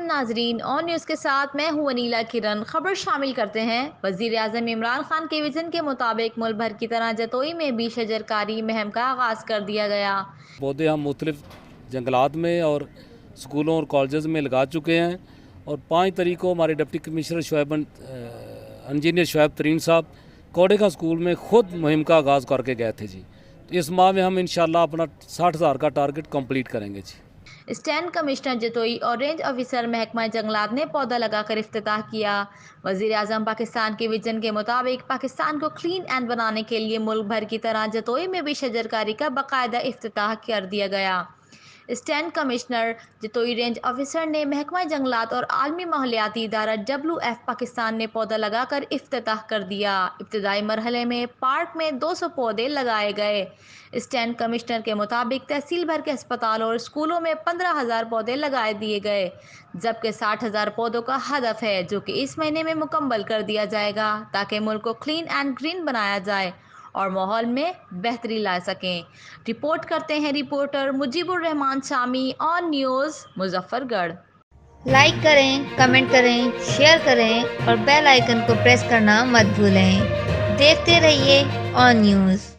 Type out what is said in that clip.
ناظرین، آن نیوز کے ساتھ میں ہوں انیلا کرن۔ خبر شامل کرتے ہیں۔ وزیر اعظم عمران خان کے وژن کے مطابق ملک بھر کی طرح جتوئی میں بھی شجرکاری مہم کا آغاز کر دیا گیا۔ پودے ہم مختلف جنگلات میں اور اسکولوں اور کالجز میں لگا چکے ہیں، اور 5 تاریخ کو ہمارے ڈپٹی کمشنر انجینئر شعیب ترین صاحب کوڑے کا اسکول میں خود مہم کا آغاز کر کے گئے تھے جی۔ اس ماہ میں ہم انشاءاللہ اپنا 60,000 کا ٹارگٹ کمپلیٹ کریں گے جی۔ اسٹینڈ کمشنر جتوئی اور رینج آفیسر محکمہ جنگلات نے پودا لگا کر افتتاح کیا۔ وزیر اعظم پاکستان کے وژن کے مطابق پاکستان کو کلین اینڈ بنانے کے لیے ملک بھر کی طرح جتوئی میں بھی شجرکاری کا باقاعدہ افتتاح کر دیا گیا۔ Stand commissioner Jatoi range officer نے محکمہ جنگلات اور عالمی ماحولیاتی ادارہ WF پاکستان نے پودا لگا کر افتتاح کر دیا۔ ابتدائی مرحلے میں پارک میں 200 پودے لگائے گئے۔ اسٹینڈ کمشنر کے مطابق تحصیل بھر کے اسپتالوں اور اسکولوں میں 15,000 پودے لگائے دیے گئے، جبکہ 60,000 پودوں کا ہدف ہے جو کہ اس مہینے میں مکمل کر دیا جائے گا تاکہ ملک کو کلین اینڈ گرین بنایا جائے اور ماحول میں بہتری لا سکیں۔ رپورٹ کرتے ہیں رپورٹر مجیب الرحمان شامی، آن نیوز، مظفر گڑھ۔ لائک کریں، کمنٹ کریں، شیئر کریں اور بیل آئیکن کو پریس کرنا مت بھولیں۔ دیکھتے رہیے آن نیوز۔